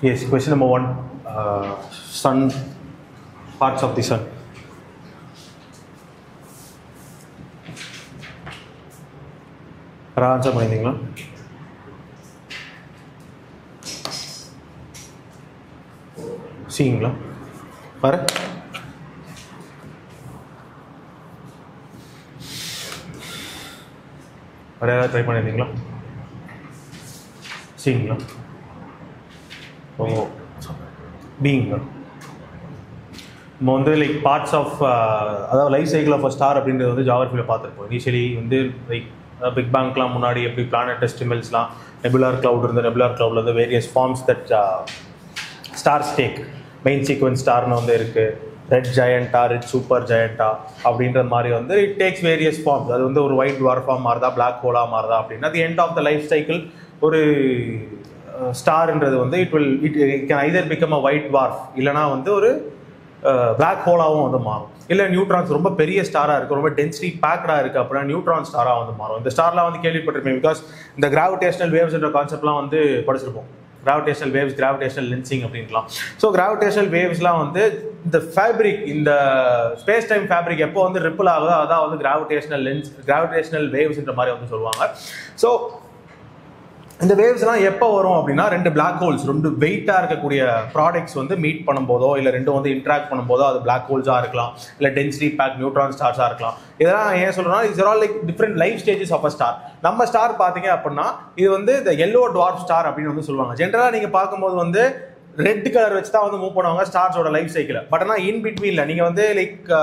Yes, question number 1. Sun, parts of the sun. Answer பண்ணிங்களா? சீங்களா? பாரு. வேற ஏதாவது ட்ரை பண்ணிருந்தீங்களா? சீங்களா? ஓ பீயிங்களா? நம்ம வந்து லைக் பார்ட்ஸ் ஆஃப் அதாவது life cycle of a star அப்படின்றது வந்து ஜியாகிரஃபியில் பார்த்துருப்போம். இனிஷியலி வந்து லைக் பிக் பேங்க்லாம் முன்னாடி எப்படி பிளானட் டெஸ்டிமல்ஸ்லாம் நெபுலார் கிளவுட் இருந்து நெபுலார் கிளவுட்ல வந்து various forms that stars take. Main sequence ஸ்டார்னு வந்து இருக்குது, ரெட் ஜெயண்டா, ரெட் சூப்பர் ஜெயண்டா அப்படின்ற மாதிரி வந்து இட் டேக்ஸ் வேரியஸ் ஃபார்ம்ஸ். அது வந்து ஒரு ஒயிட் டுவார்ஃபாக மாறுதா, பிளாக் ஹோலாக மாறுதா அப்படின்னா the end of the life cycle ஒரு ஸ்டார்ன்றது வந்து it can either become a white dwarf இல்லைனா வந்து ஒரு பிளாக் ஹோலாகவும் வந்து மாறும். இல்லை நியூட்ரான்ஸ் ரொம்ப பெரிய ஸ்டாராக இருக்குது, ரொம்ப டென்சிட்டி பேக்டாக இருக்குது அப்படின்னா நியூட்ரான் ஸ்டாராக வந்து மாறும். இந்த ஸ்டார்லாம் வந்து கேள்விப்பட்டிருப்பேன், பிகாஸ் இந்த கிராவிடேஷனல் வேவ்ஸ்ன்ற கான்செப்ட்லாம் வந்து படிச்சிருப்போம். கிராவிடேஷனல் வேவ்ஸ், கிராவிடேஷனல் லென்சிங் அப்படின்லாம். ஸோ கிராவிடேஷனல் வேவ்ஸ்லாம் வந்து இந்த ஃபேப்ரிக், இந்த ஸ்பேஸ் டைம் ஃபேப்ரிக் எப்போ வந்து ரிப்பிள் ஆகுதோ அதான் வந்து கிராவிடேஷனல் வேவ்ஸ்ன்ற மாதிரி வந்து சொல்லுவாங்க. ஸோ இந்த வேவ்ஸ்லாம் எப்போ வரும் அப்படின்னா ரெண்டு பிளாக் ஹோல்ஸ், ரெண்டு வெயிட்டாக இருக்கக்கூடிய ப்ராடக்ட்ஸ் வந்து மீட் பண்ணும்போதோ இல்லை ரெண்டும் வந்து இன்ட்ராக்ட் பண்ணும்போதோ அது பிளாக் ஹோல்ஸாக இருக்கலாம், இல்லை டென்சிட்டி பேக் நியூட்ரான் ஸ்டார்ஸாக இருக்கலாம். இதெல்லாம் ஏன் சொல்கிறேன்னா it's all like different life stages of a star. நம்ம ஸ்டார் பார்த்தீங்க அப்படின்னா இது வந்து இந்த எல்லோ டுவார்ஃப் ஸ்டார் அப்படின்னு வந்து சொல்லுவாங்க. ஜென்ரலாக நீங்கள் பார்க்கும்போது வந்து ரெட் கலர் வச்சு தான் வந்து மூவ் பண்ணுவாங்க ஸ்டார்ஸோட லைஃப் சைக்கிள். பட் ஆனால் இன் பிட்வீனில் நீங்கள் வந்து லைக்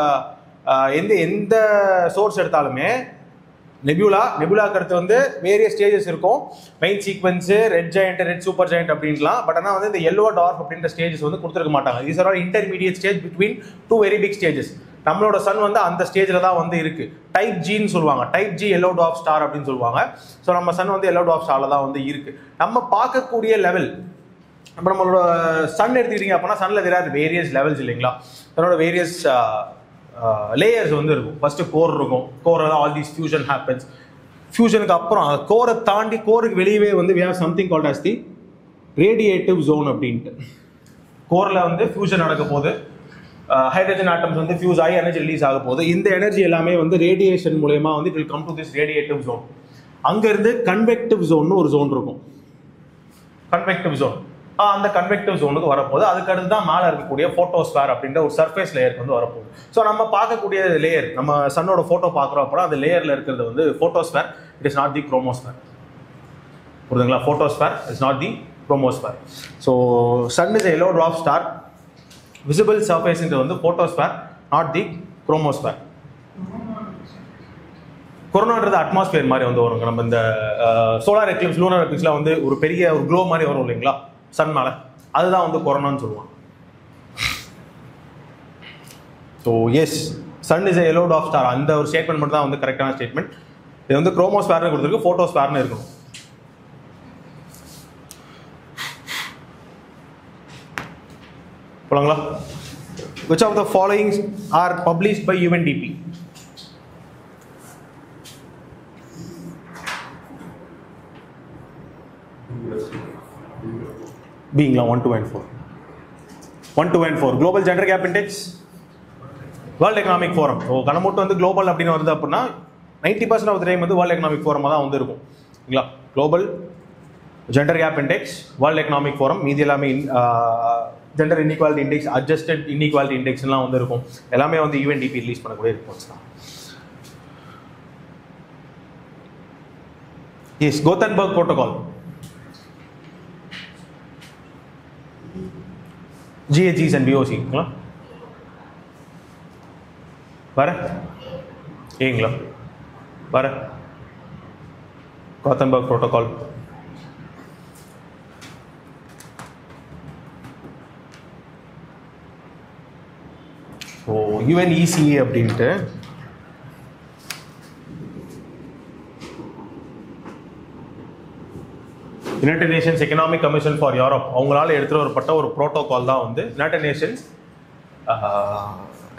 எந்த சோர்ஸ் எடுத்தாலுமே நெபுலாக்கு அடுத்து வந்து வேரியஸ் ஸ்டேஜஸ் இருக்கும். Main sequence, red giant, red super giant அப்படின்லாம். பட் ஆனால் வந்து இந்த எல்லோ டார்ஃப் அப்படின்ற ஸ்டேஜஸ் வந்து கொடுத்துருக்க மாட்டாங்க. These are all intermediate stage between two very big stages. நம்மளோட சன் வந்து அந்த ஸ்டேஜில் தான் வந்து இருக்குது. டைப் ஜின்னு சொல்லுவாங்க, type G yellow dwarf star அப்படின்னு சொல்லுவாங்க. ஸோ நம்ம சன் வந்து எல்லோ டார்ஃப் ஸ்டாரில் தான் வந்து இருக்குது. நம்ம பார்க்கக்கூடிய லெவல், இப்போ நம்மளோட சன் எடுத்துக்கிட்டீங்க அப்படின்னா சன்னில் தெரியாது வேரியஸ் லெவல்ஸ் இல்லைங்களா? அதனோட வேரியஸ் லேயர்ஸ் வந்து இருக்கும். ஃபர்ஸ்ட்டு கோர் இருக்கும், கோரில் தான் ஆல் தீஸ் ஃபியூஷன் ஹேப்பன்ஸ். ஃபியூஷனுக்கு அப்புறம் கோரை தாண்டி கோருக்கு வெளியவே வந்து we have something called as the radiative zone அப்படின்ட்டு. கோரில் வந்து ஃபியூஷன் நடக்க போது, ஹைட்ரஜன் ஆட்டம்ஸ் வந்து ஃபியூஸ் ஆகி எனர்ஜி ரிலீஸ் ஆக போகுது. இந்த எனர்ஜி எல்லாமே வந்து ரேடியேஷன் மூலயமா வந்து it will come to this radiative zone. அங்கேருந்து கன்வெக்டிவ் ஜோன்னு ஒரு ஜோன் இருக்கும். கன்வெக்டிவ் ஜோன் அந்த கன்வெக்டிவ் ஜோனுக்கு வரப்போகுது. அதுக்கடுத்து தான் மேலே இருக்கக்கூடிய ஃபோட்டோஸ்ஃபேர் அப்படின்ற ஒரு சர்ஃபேஸ் லேயருக்கு வந்து வரப்போகுது. ஸோ நம்ம பார்க்கக்கூடிய லேயர், நம்ம சன்னோட ஃபோட்டோ பார்க்குறோம் அப்படின்னா அந்த லேயரில் இருக்கிறது வந்து photosphere. It is not the chromosphere. புரியுதுங்களா? Photosphere is not the chromosphere. So sun is yellow dwarf star. Visible சர்ஃபேஸ்ன்றது வந்து ஃபோட்டோஸ்ஃபேர், நாட் தி குரோமோஸ்ஃபேர். கொரோனான்றது அட்மாஸ்பியர் மாதிரி வந்து வரும். நம்ம இந்த சோலார் எக்லிப்ஸ், லூனார் எக்லிப்ஸ்லாம் வந்து ஒரு பெரிய ஒரு க்ளோ மாதிரி வரும் இல்லைங்களா சன் மேலே, அதுதான் வந்து கொரோனான்னு சொல்லுவாங்க. So yes, sun is a yellow dwarf star. அந்த ஒரு ஸ்டேட்மெண்ட் மட்டும் தான் வந்து கரெக்டான ஸ்டேட்மெண்ட். இது வந்து குரோமோஸ்ஃபேர்னு கொடுத்துருக்கு, ஃபோட்டோஸ்ஃபேர்னு இருக்கணும். போலாங்களா? which of the following are published by UNDP? பீங்களா 1, 2 and 4. 1, 2 and 4. Global Gender Gap Index, World Economic Forum. So கணமுட்டு வந்து குளோபல் அப்படின்னு வருது அப்படின்னா 90% ஆஃப் த டைம் வந்து வேர்ல்டு எக்கனாமிக் ஃபோரமாக தான் வந்து இருக்கும் இல்லைங்களா? Global gender gap index, world economic forum, மீதி எல்லாமே gender inequality index, adjusted inequality இண்டெக்ஸ்லாம் வந்து இருக்கும். எல்லாமே வந்து UNDP ரிலீஸ் பண்ணக்கூடிய ரிப்போர்ட்ஸ் தான். Yes, Gothenburg protocol, GHGs and BOCங்களா வர ஏங்களா வர கோத்தன்பர்க் புரோட்டோகால். ஸோ UNECA அப்படின்ட்டு united nations economic commission for Europe அவங்களால எடுத்துகிட்டு வரப்பட்ட ஒரு ப்ரோட்டோகால் தான் வந்து United nations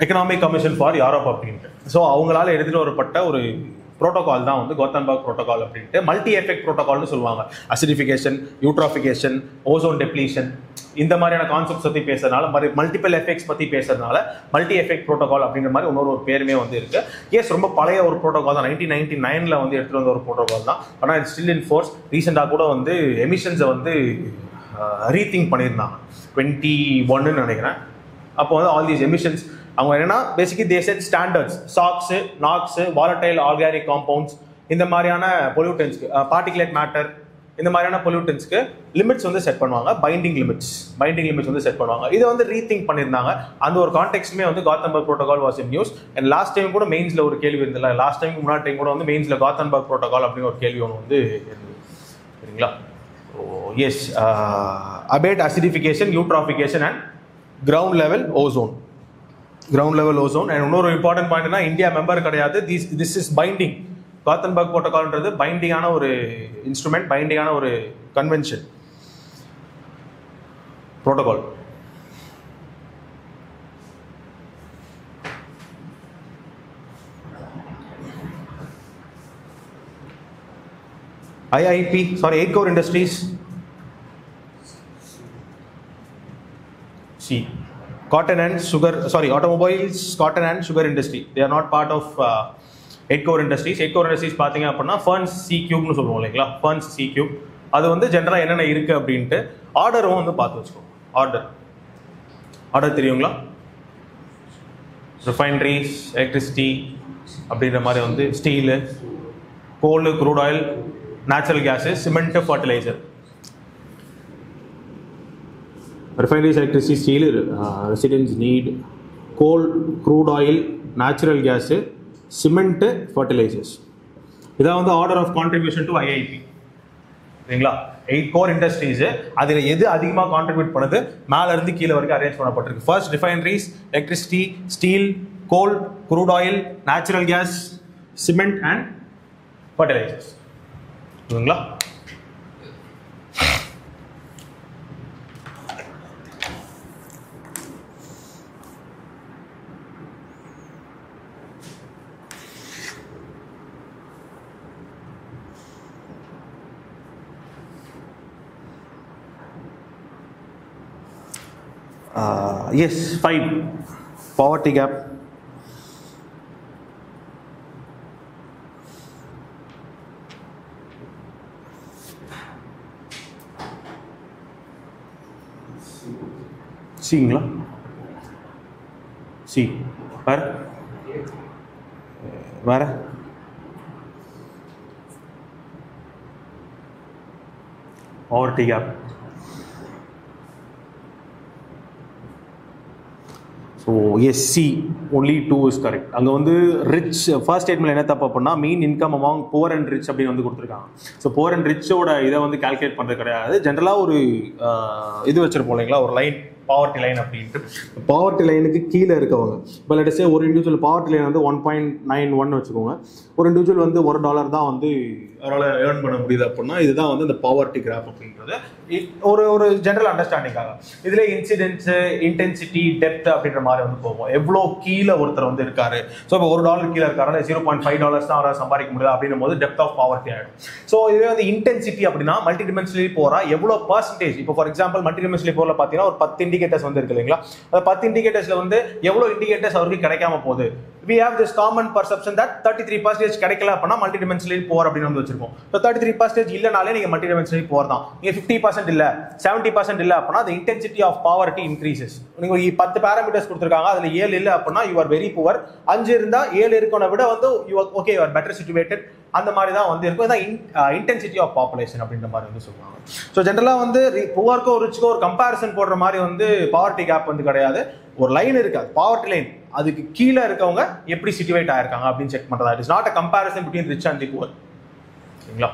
economic commission for Europe அப்படின்ட்டு. ஸோ அவங்களால எடுத்துகிட்டு வரப்பட்ட ஒரு ப்ரோட்டோகால் தான் வந்து கோத்தன்பர்க் ப்ரோட்டோகால் அப்படின்ட்டு. மல்டி எஃபெக்ட் ப்ரோட்டோகால்னு சொல்லுவாங்க. அசிடிஃபிகேஷன், யூட்ராஃபிகேஷன், ஓசோன் டெப்ளீஷன், இந்த மாதிரியான கான்செப்ட்ஸ் பற்றி பேசுறதுனால, மல்டிபிள் எஃபெக்ட்ஸ் பற்றி பேசுறதுனால மல்டி எஃபெக்ட் ப்ரோட்டோகால் அப்படின்ற மாதிரி இன்னொரு பேருமே வந்து இருக்கு. எஸ், ரொம்ப பழைய ஒரு ப்ரோட்டோகால் தான். 1999 வந்து எடுத்துகிட்டு வந்த ஒரு ப்ரோட்டோகால் தான். ஆனால் இட்ஸ் ஸ்டில் இன் ஃபோர்ஸ். ரீசெண்டாக கூட வந்து எமிஷன்ஸை வந்து ரீதிங்க் பண்ணியிருந்தாங்க 21 நினைக்கிறேன். அப்போ வந்து ஆல் தீஸ் எமிஷன்ஸ் அவங்க என்னன்னா basically they set standards. SOx, NOx, volatile organic compounds, இந்த மாதிரியான பொல்யூட்டன்ஸ்க்கு, பார்ட்டிகுலேட் மேட்டர், இந்த மாதிரியான பொல்யூட்டன்ஸ்க்கு லிமிட்ஸ் வந்து செட் பண்ணுவாங்க. பைண்டிங் லிமிட்ஸ் வந்து செட் பண்ணுவாங்க. இதை வந்து ரீதிங்க் பண்ணியிருந்தாங்க. அந்த ஒரு கான்டெக்ட்மே வந்து Gothenburg protocol was in news. And last time கூட மெயின்ஸில் ஒரு கேள்வி இருந்ததில்ல, லாஸ்ட் டைம் முன்னாடி டைம் கூட வந்து மெயின்ஸில் கோத்தன்பர்க் ப்ரோட்டோகால் அப்படின்னு ஒரு கேள்வி ஒன்று வந்து இருந்தது. சரிங்களா? Yes, abate acidification, eutrophication and ground level ozone. And இன்னொரு இம்பார்ட்டன்ட் பாயிண்ட்னா இந்தியா மெம்பர் கிடையாது. This is binding. கோத்தன்பர்க் ப்ரோட்டோகால்ன்றது பைண்டிங்கான ஒரு இன்ஸ்ட்ருமெண்ட், பைண்டிங்கான ஒரு convention protocol. IIP, 8 Core Industries. C. Cotton and sugar, automobiles, cotton and sugar industry. They are not part of 8 Core Industries. 8 Core Industries பார்த்தீங்க அப்படின்னா Ferns C Cube னு சொல்லுவோம் இல்லைங்களா? Ferns C Cube. அது வந்து ஜென்ரலாக என்னென்ன இருக்கு அப்படின்ட்டு ஆர்டரும் வந்து பார்த்து வச்சுக்கோங்க. ஆர்டர் தெரியுங்களா? ரிஃபைனரிஸ், எலக்ட்ரிசிட்டி அப்படின்ற மாதிரி வந்து steel, coal, crude oil, natural gas, cement, fertiliser. Refineries, electricity, steel, residents need coal, crude oil, natural gas, cement, fertilizers. இதான் வந்து order of contribution to IIP. சரிங்களா? 8 கோர் இண்டஸ்ட்ரீஸ். அதில் எது அதிகமாக கான்ட்ரிபியூட் பண்ணுது மேலே இருந்து கீழே வரைக்கும் அரேஞ்ச் பண்ணப்பட்டிருக்கு. First refineries, electricity, steel, coal, crude oil, natural gas, cement and fertilisers. சரிங்களா? Yes, 5. Poverty gap. Cங்களா? C. வேற poverty gap. So yes, C, only 2 is correct. அங்கே வந்து ரிச் ஃபர்ஸ்ட் ஸ்டேட்மெண்ட் என்ன தப்பு அப்படின்னா mean income among poor and rich அப்படின்னு வந்து கொடுத்துருக்காங்க. ஸோ புவர் அண்ட் ரிச்சோட இதை வந்து கால்குலேட் பண்ணுறது கிடையாது. ஜென்ரலாக ஒரு இது வச்சிருப்போம் இல்லைங்களா, ஒரு லைன், பாவர்ட்டி லைன் அப்படின்ட்டு. பாவர்ட்டி லைனுக்கு கீழே இருக்கவங்க, இப்போ லெட்ஸ் சே ஒரு இண்டிவிஜுவல் பாவர்ட்டி லைன் வந்து 1.91 வச்சுக்கோங்க. ஒரு இண்டிவிஜுவல் வந்து $1 தான் வந்து அவரால் ஏர்ன் பண்ண முடியுது அப்படின்னா இதுதான் வந்து இந்த பாவர்ட்டி கிராஃப் அப்படின்றது. ஒரு ஜென்ரல் அண்டர்ஸ்டாண்டிங்காக இதில் இன்சிடென்ட்ஸு, இன்டென்சிட்டி, டெப்த் அப்படின்ற மாதிரி வந்து போவோம். எவ்வளோ கீழே ஒருத்தர் வந்து இருக்காரு. ஸோ இப்போ $1 கீழே இருக்காரு, $0.5 தான் அவரால் சம்பாதிக்க முடியாது அப்படின்னும் போது டெப்த் ஆஃப் பாவர்ட்டி ஆகிடும். ஸோ இதுவே வந்து இன்டென்சிட்டி அப்படின்னா மல்டி டிமென்ஷனலி போகிறா எவ்வளோ பர்சன்டேஜ். இப்போ ஃபார் எக்ஸாம்பிள் மல்டி டிமென்ஷனலி போரில் பார்த்தீங்கன்னா ஒரு 10 இண்டிகேட்டர்ஸ் வந்து இருக்கு இல்லைங்களா. அந்த 10 இண்டிகேட்டர்ஸில் வந்து எவ்வளோ இண்டிகேட்டர்ஸ் அவருக்கு கிடைக்காம போகுது. We have this common perception that 33% கிடைக்கல அப்படின்னா மல்டி டிமென்ஷனலி போர் அப்படின்னு வந்து வச்சிருக்கோம். ஸோ 33% இல்லைனாலே நீங்கள் மல்டி டிமென்ஷனலி போர் தான். நீங்கள் 50% இல்லை, 70% இல்லை அப்படின்னா the intensity of poverty increases. நீங்கள் 10 பேராமீட்டர்ஸ் கொடுத்துருக்காங்க, அதில் 7 இல்லை அப்படின்னா you are very poor. 5 இருந்தால் 7 இருக்கவனை விட வந்து you are better situated. அந்த மாதிரி தான் வந்து இருக்கும். இதான் இன்டென்சிட்டி ஆஃப் பாப்புலேஷன் அப்படின்ற மாதிரி வந்து சொல்லுவாங்க. ஸோ ஜென்ரலாக வந்து புவர்க்கோ ரிச்சுக்கோ ஒரு கம்பேரிசன் போடுற மாதிரி வந்து பாவர்ட்டி கேப் வந்து கிடையாது. ஒரு லைன் இருக்காது, பாவர்ட்டி லைன், அதுக்கு கீழே இருக்கவங்க எப்படி சிச்சுவேட் ஆயிருக்காங்க அப்படின்னு செக் பண்றதா. It is not a comparison between rich and the poor. சரிங்களா?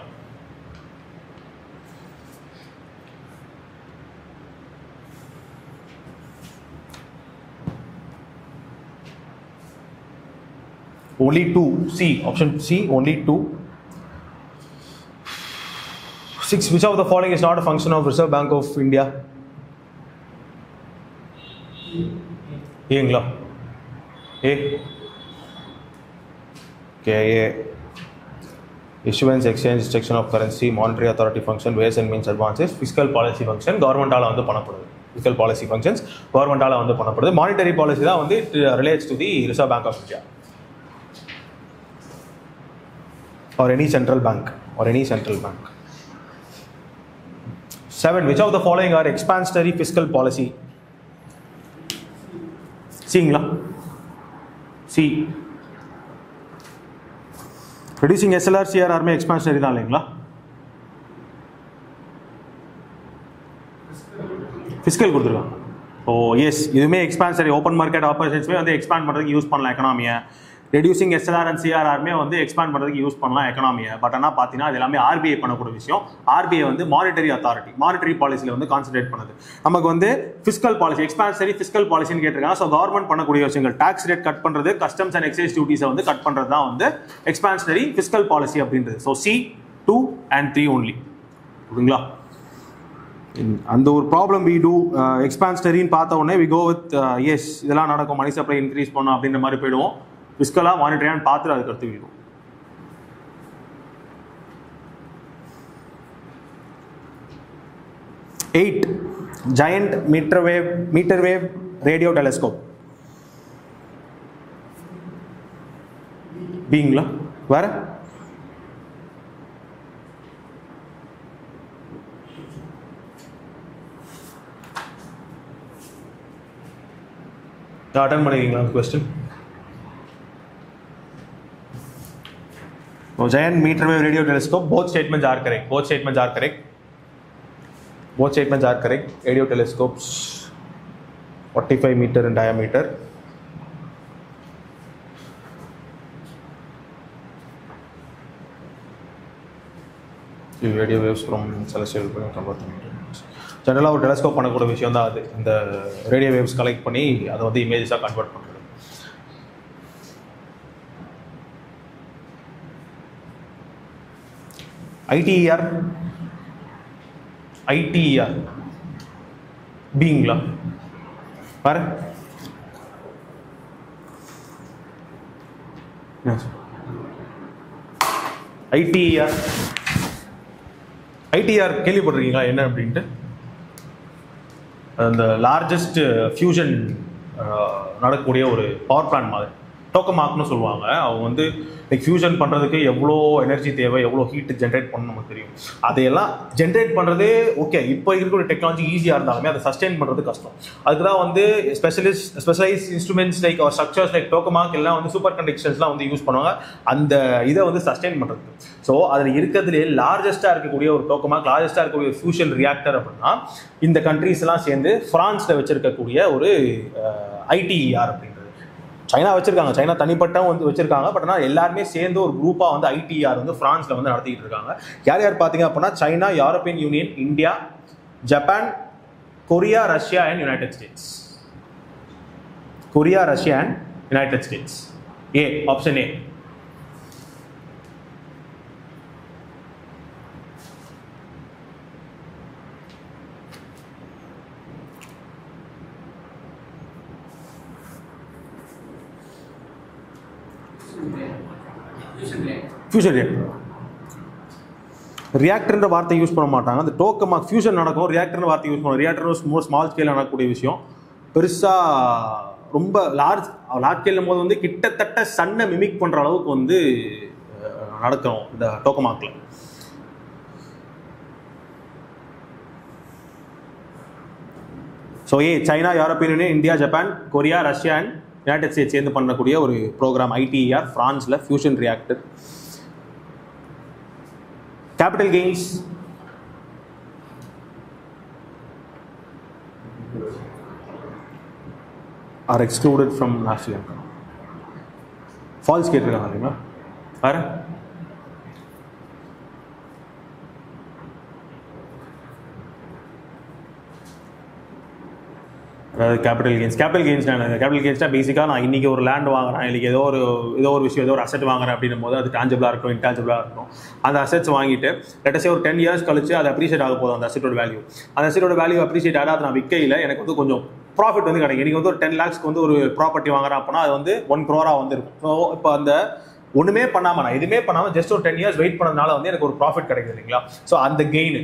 Only 2. C. Option C. Only 2. 6. Which of the following is not a function of Reserve Bank of India? ஏங்களா? A. Okay. A. issuance, exchange, destruction of currency, monetary authority function, ways and means advances, fiscal policy function, government-ஆல வந்து பண்ணப்படுது. Fiscal policy functions, government-ஆல வந்து பண்ணப்படுது. Monetary policy தான் வந்து relates to the Reserve Bank of India or any central bank. 7. Which of the following are expansionary fiscal policy? Seeing C. Reducing SLR, CRR में expansionary தான் இல்லைங்களா? Fiscal கொடுத்துருக்காங்க. ஓ S, இதுவுமே எக்ஸ்பான்சரி open market ஆப்பர்ச்சுனிட்டிஸ்மே வந்து expand பண்ணுறதுக்கு use பண்ணலாம் எக்கனாமியை. Reducing SLR and சிஆர்ஆர்மே வந்து expand பண்ணுறதுக்கு யூஸ் பண்ணலாம் எக்கனாமியை. பட் ஆனால் பார்த்தீங்கன்னா அது எல்லாமே ஆர்பிஐ பண்ணக்கூடிய விஷயம். ஆர்பிஐ வந்து மானிட்டரி அத்தாரிட்டி, மானிட்டரி பாலிசியில் வந்து கான்சன்ட்ரேட் பண்ணுது. நமக்கு வந்து ஃபிஸ்கல் பாலிசி, எக்ஸ்பான்சரி ஃபிஸ்கல் பாலிசின்னு கேட்டிருக்காங்க. ஸோ கவர்மெண்ட் பண்ணக்கூடிய விஷயங்கள், டாக்ஸ் ரேட் கட் பண்ணுறது, கஸ்டம்ஸ் அண்ட் எக்ஸைஸ் டியூட்டிஸை வந்து கட் பண்ணுறது தான் வந்து எக்ஸ்பான்சரி ஃபிஸ்கல் பாலிசி அப்படின்றது. So C, 2 and 3 only. ஓகேங்களா? அந்த ஒரு ப்ராப்ளம் வி டூ எக்ஸ்பான்சரின்னு பார்த்த உடனே வி கோ வித் எஸ், இதெல்லாம் நடக்கும், மணி சப்ளை இன்க்ரீஸ் பண்ணணும் அப்படின்ற மாதிரி போயிடுவோம். ஃபிஸ்கலாக மானிட்டரியான்னு பார்த்துட்டு அதுக்கு அடுத்து விடுவோம். 8. Giant meter wave radio telescope. பீங்களா வேற? அட்டன் பண்ணிக்கிறீங்களா question? Giant meter wave radio telescope, both statements are correct. Radio telescopes 45 meter in diameter. Radio waves from celestial body convert to ஜெனரலாக ஒரு டெலஸ்கோப் பண்ணக்கூடிய விஷயம் தான் அது. இந்த ரேடியோ வேவ்ஸ் கலெக்ட் பண்ணி அதை வந்து இமேஜஸாக கன்வெர்ட் பண்ணுறது. ITER பீங்களா பாரு. ஐடிஆர் கேள்விப்பட்டிருக்கீங்களா என்ன அப்படின்ட்டு? அந்த லார்ஜஸ்ட் ஃபியூஷன் நடக்கக்கூடிய ஒரு பவர் பிளான்ட் மாதிரி, டோக்கமாக்னு சொல்லுவாங்க. அவங்க வந்து லைக் ஃபியூஷன் பண்ணுறதுக்கு எவ்வளோ எனர்ஜி தேவை, எவ்வளோ ஹீட் ஜென்ரேட் பண்ணணும் நமக்கு தெரியும். அதையெல்லாம் ஜென்ரேட் பண்ணுறதே ஓகே, இப்போ இருக்கிற டெக்னாலஜி ஈஸியாக இருந்தாலுமே அதை சஸ்டெயின் பண்ணுறது கஷ்டம். அதுக்கு தான் வந்து ஸ்பெஷலைஸ் இன்ஸ்ட்ருமெண்ட்ஸ் லைக் ஒரு ஸ்ட்ரக்சர்ஸ் லைக் டோக்கமாக் எல்லாம் வந்து சூப்பர் கண்டக்டர்ஸ்லாம் வந்து யூஸ் பண்ணுவாங்க அந்த இதை வந்து சஸ்டெயின் பண்ணுறதுக்கு. ஸோ அதில் இருக்கிறதுலே லார்ஜஸ்ட்டாக இருக்கக்கூடிய ஒரு டோக்கமாக், லார்ஜஸ்ட்டாக இருக்கக்கூடிய ஃபியூஷன் ரியாக்டர் அப்படின்னா இந்த கண்ட்ரீஸ்லாம் சேர்ந்து ஃப்ரான்ஸில் வச்சிருக்கக்கூடிய ஒரு ITER அப்படின்றது. சைனா வச்சிருக்காங்க, சைனா தனிப்பட்ட வந்து வச்சிருக்காங்க. பட் ஆனால் எல்லாருமே சேர்ந்து ஒரு குரூப்பாக வந்து ITER வந்து ஃப்ரான்ஸில் வந்து நடத்திக்கிட்டு இருக்காங்க. யார் யார் பார்த்தீங்க அப்படின்னா China, European Union, India, Japan, Korea, Russia and United States. Korea, Russia and United States. A, option A. Fusion ரியாக்டர்ன்ற வார்த்தை யூஸ் பண்ண மாட்டாங்க. அந்த டோக்கமாக் ஃபியூஷன் நடக்கும், ரியாக்டர்னு வார்த்தை யூஸ் பண்ணுவோம். ரியாக்டர் மோர் ஸ்மால் ஸ்கேலில் நடக்கக்கூடிய விஷயம். பெருசாக ரொம்ப லார்ஜ் ஸ்கேலும் போது வந்து கிட்டத்தட்ட சன்னை மிமிக் பண்ணுற அளவுக்கு வந்து நடக்கும் இந்த டோக்கமாக்கில். So China, European Union, India, Japan, Korea, Russia and United States சேர்ந்து பண்ணக்கூடிய ஒரு ப்ரோக்ராம் ITER ஃப்ரான்ஸில் fusion reactor. Capital gains are excluded from national income. False கேட்டிருக்காங்க இல்லைங்களா? வேறு கேபிட்டல் கெயின்ஸ்னா பேசிக்காக நான் இன்றைக்கி ஒரு லேண்ட் வாங்குறேன், இல்லை ஏதோ ஒரு விஷயம், ஏதோ ஒரு அசெட் வாங்குறேன் அப்படின்னும் போது அது டான்ஜிபிளாக இருக்கும், இன்டான்ஜிபிளாக இருக்கும். அந்த அசெட்ஸ் வாங்கிட்டு லெட்டஸே ஒரு 10 years கழிச்சு அது அப்ரிஷியேட் ஆக போதும். அந்த அசெட்டோட வேல்யூ அப்ரிஷியேட் ஆகிட்டு அதை நான் விற்கையில் எனக்கு வந்து கொஞ்சம் ப்ராஃபிட் வந்து கிடைக்கும். இன்றைக்கி வந்து ஒரு 10 lakhs வந்து ஒரு ப்ராப்பர்ட்டி வாங்குறேன் அப்படின்னா அது வந்து 1 crore வந்து இருக்கும். ஸோ இப்போ அந்த ஒன்றுமே பண்ணாமல் நான் எதுவுமே பண்ணாமல் ஜஸ்ட் ஒரு 10 years வெயிட் பண்ணதுனால வந்து எனக்கு ஒரு ப்ராஃபிட் கிடைக்குது இல்லைங்களா. ஸோ அந்த கெயின்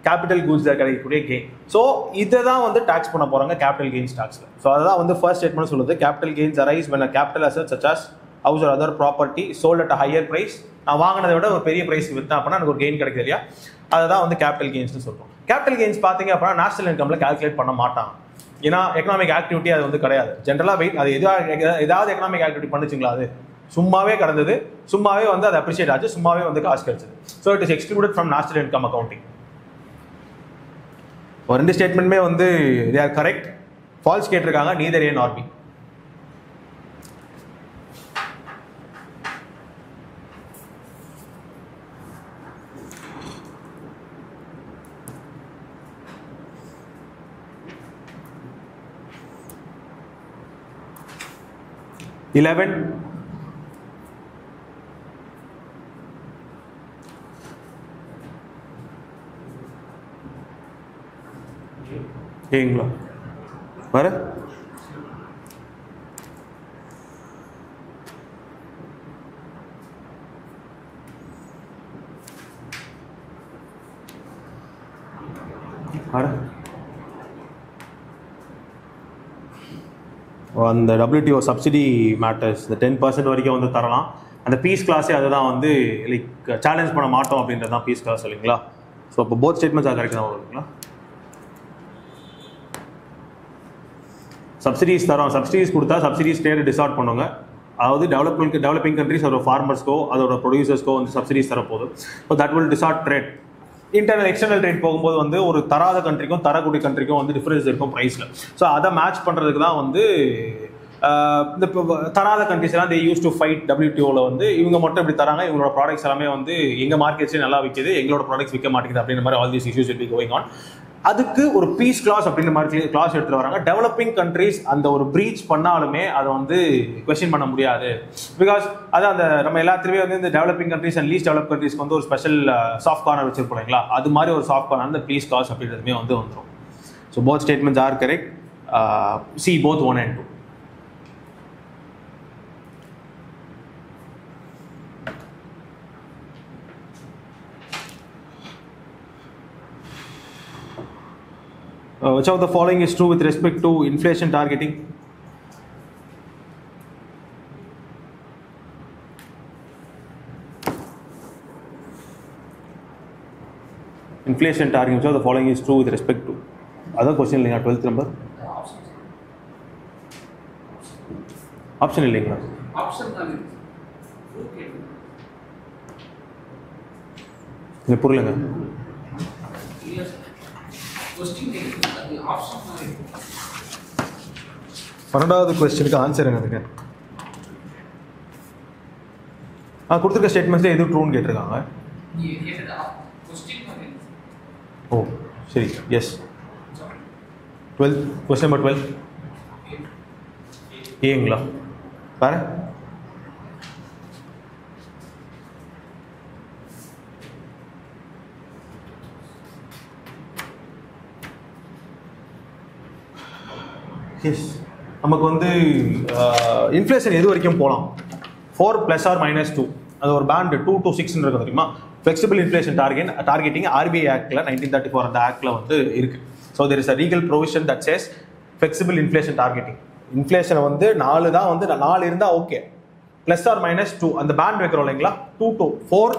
கேபிட்டல் கூட்ஸில் கிடைக்கக்கூடிய கெயின். ஸோ இதை தான் வந்து டாக்ஸ் பண்ண போகிறாங்க கேபிட்டல் கெயின்ஸ் டாக்ஸில். ஸோ அதான் வந்து ஃபர்ஸ்ட் ஸ்டேட்மெண்ட் சொல்லுது, capital gains arise when a capital asset such as house or other property sold at a higher price. நான் வாங்கினதை விட ஒரு பெரிய ப்ரைஸ் விற்றேன் அப்படின்னா எனக்கு ஒரு கெயின் கிடைக்குது இல்லையா, அதை தான் வந்து கேபிட்டல் கெயின்ஸ்னு சொல்லுவோம். கேபிட்டல் கெயின்ஸ் பார்த்தீங்க அப்படின்னா நேஷனல் இன்கமில் கால்குலேட் பண்ண மாட்டாங்க. ஏன்னா எக்கனாமிக் ஆக்டிவிட்டி அது வந்து கிடையாது. ஜென்ரலாக வெயிட் அது ஏதாவது எக்கனாமிக் ஆக்டிவிட்டி பண்ணுச்சுங்களா, அது சும்மாவே கடந்தது, சும்மாவே வந்து அது அப்ரிஷியேட் ஆச்சு, சும்மாவே வந்து காசு கிடைச்சது. So it is excluded from national income accounting. ஒரு 2 ஸ்டேட்மெண்ட்டுமே வந்து தே ஆர் கரெக்ட். ஃபால்ஸ் கேட்டிருக்காங்க, நீதர் ஏ நார் பி. ஏங்களா வர அந்த WTO சப்சிடி மேட்டர்ஸ் இந்த 10% வரைக்கும் வந்து தரலாம். அந்த பீஸ் கிளாஸே அதுதான் வந்து லைக் சேலஞ்ச் பண்ண மாட்டோம் அப்படின்றது தான் பீஸ் கிளாஸ் இல்லைங்களா. ஸோ இப்போ போத் ஸ்டேட்மெண்ட்ஸ் அது கரெக்ட் தான் வருங்களா. சப்சிடிஸ் தரோம், சப்சிடிஸ் கொடுத்தா சப்சிடிஸ் ட்ரேட் டிசார்ட் பண்ணுவாங்க. அதாவது டெவலப்பிங் கண்ட்ரிஸ் அதோட ஃபார்மர்ஸ்க்கோ அதோட ப்ரொடியூசர்ஸ்க்கோ வந்து சப்சிடிஸ் தரப்போகுது. So that will distort trade. Internal external trade போகும்போது வந்து ஒரு தராத கண்ட்ரிக்கும் தரக்கூடிய கண்ட்ரிக்கும் வந்து டிஃபரன்ஸ் இருக்கும் ப்ரைஸில். ஸோ அதை மேட்ச் பண்ணுறதுக்கு தான் வந்து இந்த தராத கண்ட்ரிஸ் எல்லாம் தே யூஸ் டு ஃபைட் WTOவில் வந்து இவங்க மட்டும் இப்படி தராங்க, இவங்களோட ப்ராடக்ட்ஸ் எல்லாமே வந்து எங்கள் மார்க்கெட்ஸே நல்லா விற்கிது, எங்களோட ப்ராடக்ட்ஸ் விற்க மாட்டேங்குது அப்படின்ற மாதிரி all these issues will be going on. அதுக்கு ஒரு பீஸ் கிளாஸ் அப்படின்ற மாதிரி கிளாஸ் எடுத்துட்டு வராங்க. டெவலப்பிங் கண்ட்ரிஸ் அந்த ஒரு பிரீச் பண்ணாலுமே அதை வந்து கொஸ்டின் பண்ண முடியாது. பிகாஸ் அதான் அந்த நம்ம எல்லாத்துலேயுமே வந்து இந்த developing countries and least develop கண்ட்ரிஸ்க்கு வந்து ஒரு ஸ்பெஷல் சாஃப்ட் கார்னர் வச்சிருப்போம் இல்லைங்களா, அது மாதிரி ஒரு சாஃப்ட் கார்னர் அந்த பீஸ் கிளாஸ் அப்படின்றதுமே வந்து வந்துடும். So both statements are correct. C both 1 and 2. Which of the following is true with respect to inflation targeting? Inflation targeting, which of the following is true with respect to? Other question இல்லைங்களா 12th number? Option இல்லைங்களா? Option தான் இல்லை, புரியலங்க. பன்னெண்டாவது கொஸ்டினுக்கு answer என்னதுங்க? கொடுத்துருக்க ஸ்டேட்மெண்ட்ஸில் எது ட்ரூன்னு கேட்டிருக்காங்க. ஓ சரி, எஸ். 12 கொஸ்டின் நம்பர் 12 ஏங்களா வேற? எஸ், நமக்கு வந்து இன்ஃப்ளேஷன் எது வரைக்கும் போகலாம்? 4 + or -2, அது ஒரு பேண்ட் 2 to 6 இருக்கு தெரியுமா. ஃப்ளெக்சிபிள் இன்ஃப்ளேஷன் டார்கெட்டிங் RBI ஆக்டில் 1934 அந்த ஆக்டில் வந்து இருக்குது. So there is a legal provision that chase flexible inflation targeting. Inflation வந்து 4 தான் வந்து 4 இருந்தால் ஓகே, + or -2 அந்த பேண்ட் வைக்கிறோம் இல்லைங்களா. 2 to 4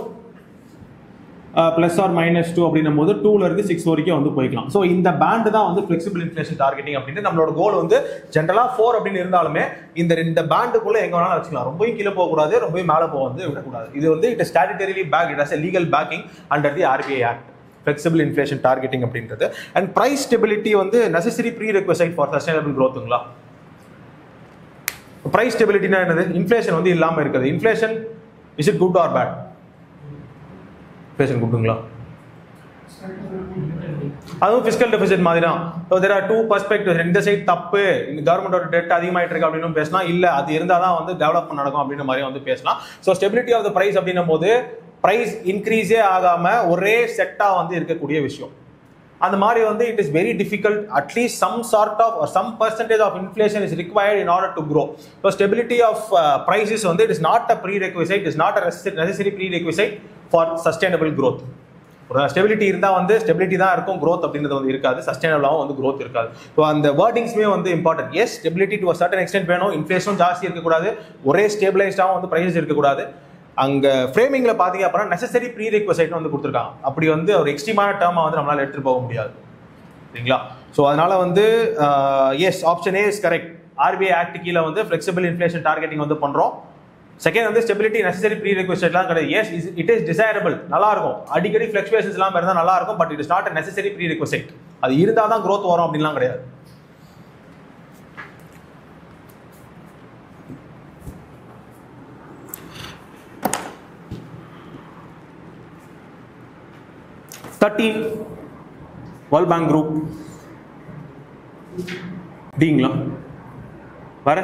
+ or -2 அப்படின்னும் போது 2ல இருந்து 6 வரைக்கும் வந்து போய்க்கலாம். ஸோ இந்த பேண்ட் தான் வந்து ஃப்ளெக்சிபிள் இன்ஃப்ளேஷன் டார்கெட்டிங் அப்படின்னு நம்மளோட கோல் வந்து ஜென்ரலாக 4 அப்படின்னு இருந்தாலுமே இந்த பேண்டுக்குள்ள எங்க வேணாலும் வச்சுக்கலாம். ரொம்பவும் கீழே போகக்கூடாது, ரொம்பவும் மேலே போக வந்து விடக்கூடாது. இது வந்து it is statutorily back, it has a legal backing under the RBI act. Flexible inflation targeting அப்படின்றது. அண்ட் ப்ரைஸ் ஸ்டெபிலிட்டி வந்து necessary prerequisite for sustainable க்ரோத்துங்களா. ப்ரைஸ் ஸ்டெபிலிட்டினா என்னது? இன்ஃப்ளேஷன் வந்து இல்லாமல் இருக்குது. Inflation is it good or bad? Inflation குட்டுங்களா? அதுவும் ஃபிஸ்கல் டெபிசிட் மாதிரி தான். So there are 2 perspectives. இந்த சைட் தப்பு, இந்த கவர்மெண்டோட டெட் அதிகமாயிட்டு இருக்கு அப்படின்னு பேசலாம், இல்லை அது இருந்தால் தான் வந்து டெவலப்மெண்ட் நடக்கும் அப்படின்ற மாதிரி வந்து பேசலாம். So stability of the price அப்படின்னும் போது ப்ரைஸ் இன்க்ரீஸே ஆகாமல் ஒரே செட்டாக வந்து இருக்கக்கூடிய விஷயம். அந்த மாதிரி வந்து it is very difficult. At least some sort of or some percentage of inflation is required in order to grow. So stability of prices வந்து it is not a prerequisite, it is not a necessary prerequisite for sustainable growth. ஒரு stability இருந்தால் வந்து stability தான் இருக்கும், growth அப்படின்றது வந்து இருக்காது, சஸ்டைனபிளாகவும் வந்து க்ரோத் இருக்காது. ஸோ அந்த வேர்டிங்ஸ்மே வந்து important. Yes, stability to certain extent வேணும், இன்ஃப்ளேஷனும் ஜாஸ்தி இருக்கக்கூடாது, ஒரே ஸ்டேபிளைஸ்டாகவும் வந்து ப்ரைஸஸ் இருக்கக்கூடாது. அங்கே ஃப்ரேமிங்கில் பார்த்தீங்க அப்படின்னா நெசசரி ப்ரீ ரெக்வசைட்னு வந்து கொடுத்துருக்காங்க. அப்படி வந்து ஒரு எக்ஸ்ட்ரீமான டேர்மை வந்து நம்மளால் எடுத்துகிட்டு போக முடியாது, சரிங்களா? ஸோ அதனால வந்து yes, option A is correct. RBI act கீழே வந்து ஃப்ளெக்சிபிள் இன்ஃப்ளேஷன் டார்கெட்டிங் வந்து பண்ணுறோம். செகண்ட் வந்து ஸ்டெபிலிட்டி நெசசரி ப்ரீ ரெக்வஸ்ட்லாம் கிடையாது. எஸ், இட் இஸ் டிசைரபிள், நல்லா இருக்கும், அடிக்கடி ஃபிளக்சுவேஷன்ஸ் எல்லாம் இருந்தால் நல்லா இருக்கும், but it is not a necessary prerequisite. அது இருந்தால் தான் க்ரோத் வரும் அப்படின்லாம் கிடையாது. வேர்ல்ட் பேங்க் குரூப் டிங்களா வர?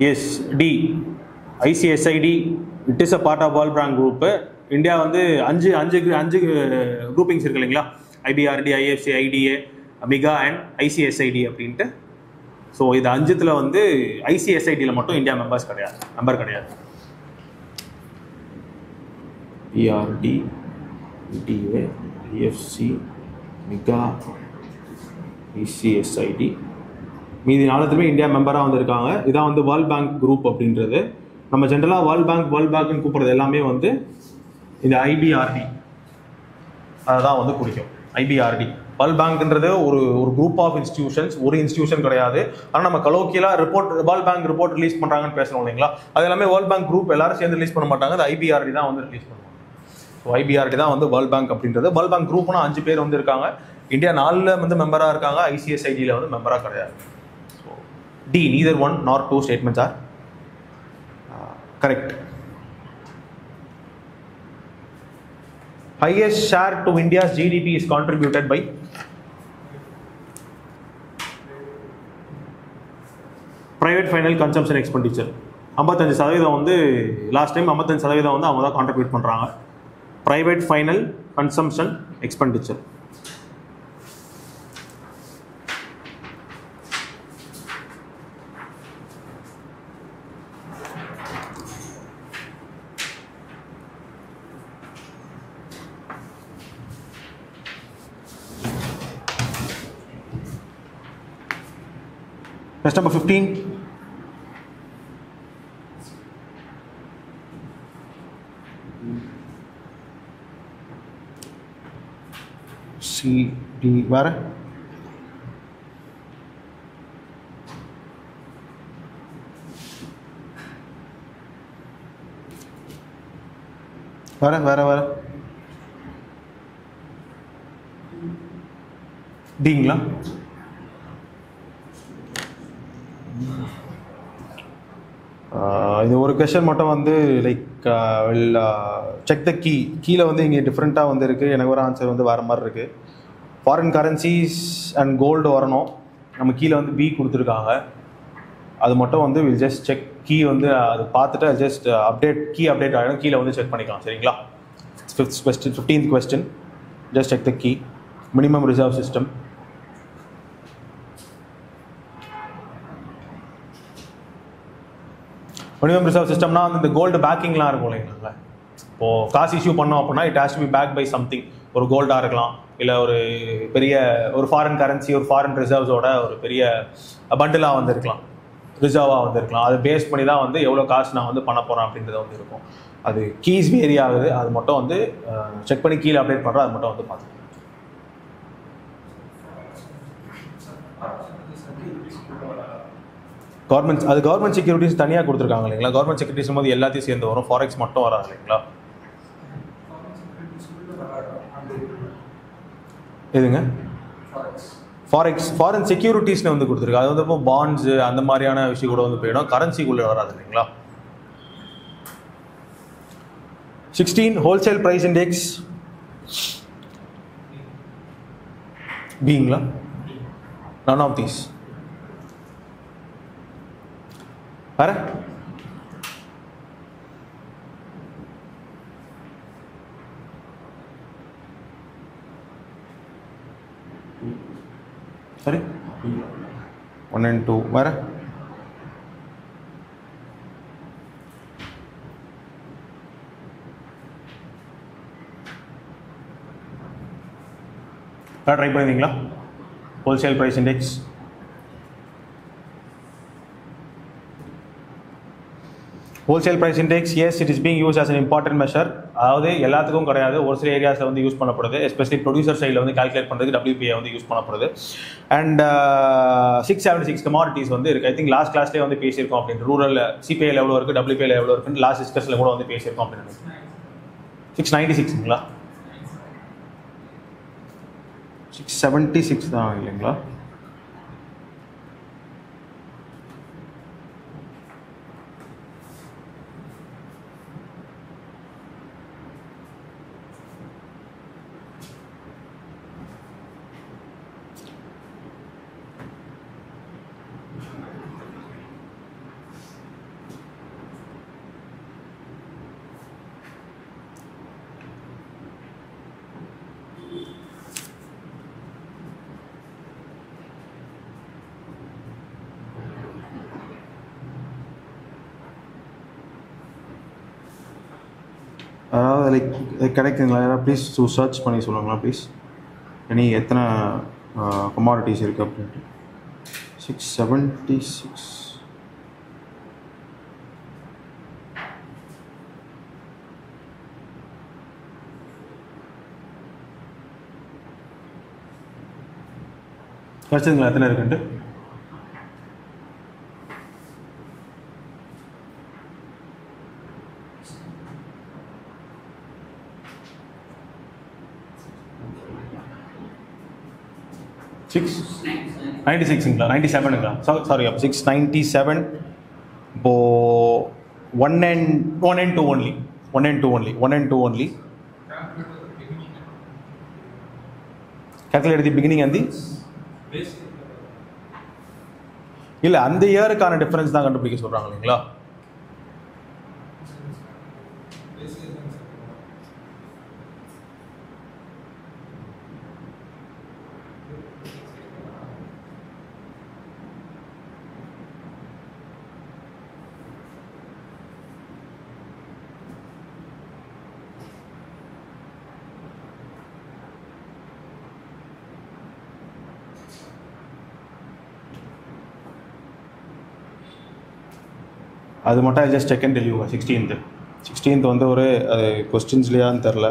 Yes, D ICSID it is a part of world bank group. India வந்து அஞ்சு குரூப்பிங்ஸ் இருக்கு இல்லைங்களா? IBRD, IFC, IDA, MIGA and ICSID அப்படின்ட்டு. ஸோ இது அஞ்சுத்தில் வந்து ஐசிஎஸ்ஐடியில் மட்டும் இந்தியா மெம்பர் கிடையாது. BRD, IDA, IFC, MIGA, ICSID, மீதி நாளத்துமே இந்தியா மெம்பராக வந்திருக்காங்க. இதான் வந்து வேர்ல்ட் பேங்க் குரூப் அப்படின்றது. நம்ம ஜென்ரலாக வேர்ல்ட் பேங்க்னு கூப்பிட்றது எல்லாமே வந்து இந்த ஐபிஆர்டி அதான் வந்து குறிக்கும். ஐபிஆர்டி வேர்ல்ட் பேங்க்ன்றது ஒரு குரூப் ஆஃப் இன்ஸ்டிடியூஷன்ஸ், ஒரு இன்ஸ்டிடியூஷன் கிடையாது. ஆனால் நம்ம கலோக்கியலாக வேர்ல்ட் பேங்க் ரிப்போர்ட் ரிலீஸ் பண்ணுறாங்கன்னு பேசணும் இல்லைங்களா? அது எல்லாமே வேர்ல்ட் பேங்க் குரூப் எல்லாரும் சேர்ந்து ரிலீஸ் பண்ண மாட்டாங்க, அது ஐபிஆர்டி தான் வந்து ரிலீஸ் பண்ணுவாங்க. ஸோ ஐபிஆர்டி தான் வந்து வேர்ல்ட் பேங்க் அப்படின்றது. வேர்ல்ட் பேங்க் குரூப்னா 5 பேர் வந்து இருக்காங்க. இந்தியா 4 வந்து மெம்பராக இருக்காங்க, ஐசிஎஸ்ஐடியில் வந்து மெம்பராக கிடையாது. So D, neither 1 nor 2 statements are correct. Highest share to India's GDP is contributed by private final consumption expenditure. 55% வந்து லாஸ்ட் டைம் 55% வந்து அவங்க தான் கான்ட்ரிபியூட் பண்ணுறாங்க. Private final consumption expenditure. Question number 15. C, D, வேற? வேற டிங்களா? இது ஒரு கொஸ்டின் மட்டும் வந்து லைக் செக் த கீழே வந்து இங்கே டிஃப்ரெண்ட்டாக வந்து இருக்குது. எனக்கு ஒரு ஆன்சர் வந்து வேறு மாதிரி இருக்குது. ஃபாரின் கரன்சிஸ் அண்ட் கோல்டு வரணும். நம்ம கீழே வந்து பி கொடுத்துருக்காங்க. அது மட்டும் வந்து வில் ஜஸ்ட் செக் கீ வந்து அது பார்த்துட்டு ஜஸ்ட் அப்டேட் ஆகிடும். கீழே வந்து செக் பண்ணிக்கலாம், சரிங்களா? 15th question, just check the key. Minimum reserve system. Minimum reserve சிஸ்டம்னா வந்து இந்த கோல்டு பேக்கிங்லாம் இருக்கும் இல்லைங்களா? இப்போது காசு இஷ்யூ பண்ணோம் அப்படின்னா it has to be back by something. ஒரு கோல்டாக இருக்கலாம், இல்லை ஒரு ஃபாரின் கரன்சி, ஒரு ஃபாரின் ரிசர்வ்ஸோட ஒரு பெரிய பண்டிலாக வந்து இருக்கலாம், ரிசர்வாக வந்து இருக்கலாம். அதை பேஸ் பண்ணி தான் வந்து எவ்வளோ காசு நான் வந்து பண்ண போகிறேன் அப்படின்றது வந்து இருக்கும். அது கீஸ் வேரி ஆகுது, அது மட்டும் வந்து செக் பண்ணி கீழே அப்டேட் பண்ணுறோம், அது மட்டும் வந்து பார்த்துக்கலாம். கவர்மெண்ட் செக்யூரிட்டிஸ் தனியாக கொடுத்துருக்காங்க இல்லைங்களா? கவர்மெண்ட் செக்யூரிட்டிஸ் போது எல்லாத்தையும் சேர்ந்து வரும், ஃபாரெக்ஸ் மட்டும் வராது இல்லைங்களா? எதுங்க? ஃபாரின் செக்யூரிட்டிஸ்னு வந்து கொடுத்துருக்கு. அது வந்து இப்போ பாண்ட்ஸு அந்த மாதிரியான விஷயம் கூட வந்து போயிடும், கரன்சிக்குள்ளே வராது இல்லைங்களா? 16 ஹோல்சேல் ப்ரைஸ் இண்டெக்ஸ் பீங்களா? none of these. வேற? சரி 1 and 2 வேறு ட்ரை பண்ணிங்களா? Wholesale price index wholesale price index yes it is being use as an important measure. அதாவது எல்லாத்துக்கும் கிடையாது, ஒரு சில ஏரியாஸில் வந்து யூஸ் பண்ணப்படுது. எஸ்பெஷலி ப்ரொடியூசர் சைடில் வந்து கால்குலேட் பண்ணுறதுக்கு WPI வந்து யூஸ் பண்ணப்படுது. அண்ட் 676 கமாடிட்டிஸ் வந்து இருக்குது. ஐ திங்க் லாஸ்ட் கிளாஸ்லேயே வந்து பேசியிருக்கோம் அப்படின்னு. ரூரல் சிபிஐயில் எவ்வளோ இருக்குது, WPIயில் எவ்வளோ இருக்குன்னு லாஸ்ட் டிஸ்கஸில் கூட வந்து பேசியிருக்கோம் அப்படின்னு. 696ங்களா? 676 தான் இல்லைங்களா? அதாவது லைக் கிடைக்குங்களா? யாராவது ப்ளீஸ் சர்ச் பண்ணி சொல்லுங்களா ப்ளீஸ். இனி எத்தனை கமாடிட்டிஸ் இருக்குது அப்படின்ட்டு. 676 கிடச்சதுங்களா? எத்தனை இருக்குன்ட்டு 696ங்களா? 97ங்களா? சாரி, அப்போ 697. இப்போது 1 and 2 only. 1 and 2 only. 1 and 2 only. Calculate the beginning and the இல்லை அந்த இயருக்கான டிஃபரன்ஸ் தான் கண்டுபிடிக்க சொல்கிறாங்க இல்லைங்களா? அது மட்டும் I just check and tell you. 16th வந்து ஒரு கொஸ்டின்ஸ்லையான்னு தெரில,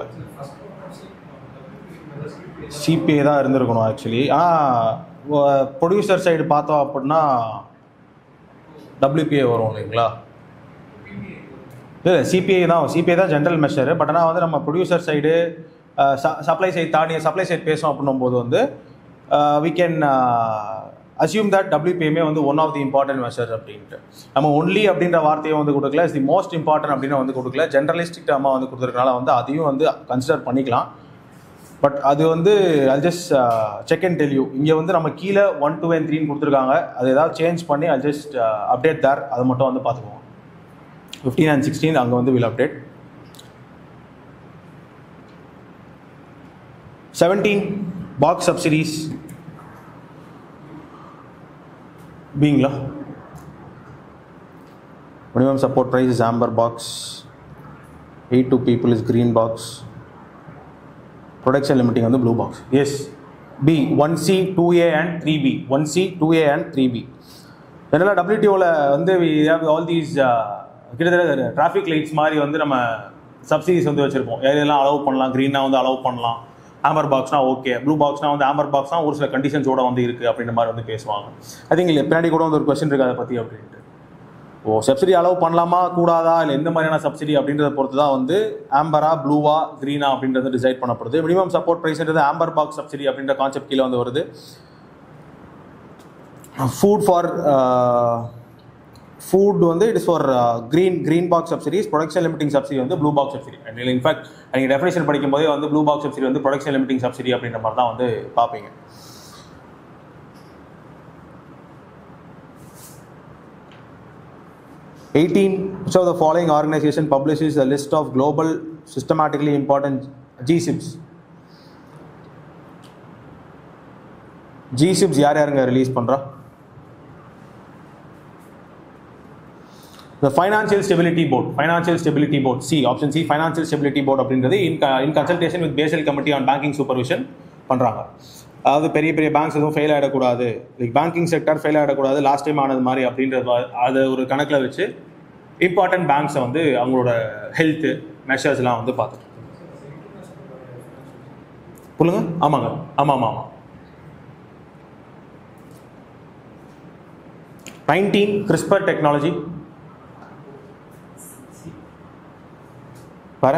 சிபிஐ தான் இருந்திருக்கணும் ஆக்சுவலி. ப்ரொடியூசர் சைடு பார்த்தோம் அப்படின்னா WPI வரும் இல்லைங்களா? இல்லை சிபிஐ தான் ஜென்ரல் மெஷரு. பட் ஆனால் வந்து நம்ம ப்ரொடியூசர் சைடு சப்ளை சைடு தாண்டி சப்ளை சைடு பேசணும் அப்படின்னும் போது வந்து we can assume that WPI வந்து one of the important measures அப்படின்ட்டு. நம்ம ஒன்லி அப்படின்ற வார்த்தையை வந்து கொடுக்கல, இஸ் தி மோஸ்ட் இம்பார்ட்டன்ட் அப்படின்னு வந்து கொடுக்கல, ஜென்ரலிஸ்டிக் டேர்மாக வந்து கொடுத்துருக்கனால வந்து அதையும் வந்து கன்சிடர் பண்ணிக்கலாம். பட் அது வந்து I'll just check and tell you. இங்கே வந்து நம்ம கீழே 1, 2 and 3 கொடுத்துருக்காங்க. அது ஏதாவது சேஞ்ச் பண்ணி I'll just update there. அது மட்டும் வந்து பார்த்துக்குவோம். 15 and 16 அங்கே வந்து will update. 17 box subsidies பீங்களா? minimum support price is amber box, 8 to people is green box, production limiting on the blue box. Yes, B 1C 2A and 3B. 1C 2A and 3B. ஜெனரலாக WTOவில் வந்து we have all these கிட்டத்தட்ட traffic lights மாதிரி வந்து நம்ம subsidies வந்து வச்சுருப்போம். எதெல்லாம் allow பண்ணலாம், க்ரீனாக வந்து அலோவ் பண்ணலாம், ஆம்பர் பாக்ஸ்னா ஓகே, ப்ளூ பாக்ஸ்னா வந்து ஆம்பர் பாக்ஸ்னா ஒரு சில கண்டிஷன்ஸோட வந்து இருக்குது அப்படின்ற மாதிரி வந்து பேசுவாங்க. ஐ திங்க் இல்லை பின்னாடி கூட வந்து ஒரு கொஸ்டின் இருக்குது அதை பற்றி அப்படின்ட்டு. சப்சிடி அலோவ் பண்ணலாமா கூடாதா, இல்லை எந்த மாதிரியான சப்சிடி அப்படின்றத பொறுத்து தான் வந்து ஆம்பரா ப்ளூவா க்ரீனா அப்படின்றது டிசைட் பண்ணப்படுது. மினிமம் சப்போர்ட் ப்ரைஸ்ன்றது ஆம்பர் பாக்ஸ் சப்சிடி அப்படின்ற கான்செப்ட் கீழே வந்து வருது. ஃபுட் வந்து it is for green box subsidies, production limiting subsidy வந்து blue box subsidy. And in fact நீங்கள் டெஃபினேஷன் படிக்கும் போதே வந்து ப்ளூ பாக்ஸ் சப்சிடி வந்து ப்ரொடக்ஷன் லிமிட்டிங் சப்சிடி அப்படின்ற மாதிரி தான் வந்து பார்ப்பீங்க. Which of the following organization publishes a list of global systematically important GSIBs? GSIBs யார் யாருங்க ரிலீஸ் பண்ணுறா? The Financial Stability Board. Financial Stability Board. C. Option C. Financial Stability Board அப்படின்றது in consultation with Basel Committee on Banking Supervision பண்ணுறாங்க. அதாவது பெரிய பெரிய banks எதுவும் fail ஆகிடக்கூடாது, லைக் பேங்கிங் செக்டர் ஃபெயில் ஆகிடக்கூடாது லாஸ்ட் டைம் ஆனது மாதிரி அப்படின்றது அதை ஒரு கணக்கில் வச்சு இம்பார்ட்டன்ட் பேங்க்ஸை வந்து அவங்களோட ஹெல்த்து மெஷர்ஸ்லாம் வந்து பார்த்துட்டு சொல்லுங்க. ஆமாங்க, ஆமாம் ஆமாம் ஆமாம். 19 CRISPR டெக்னாலஜி வேற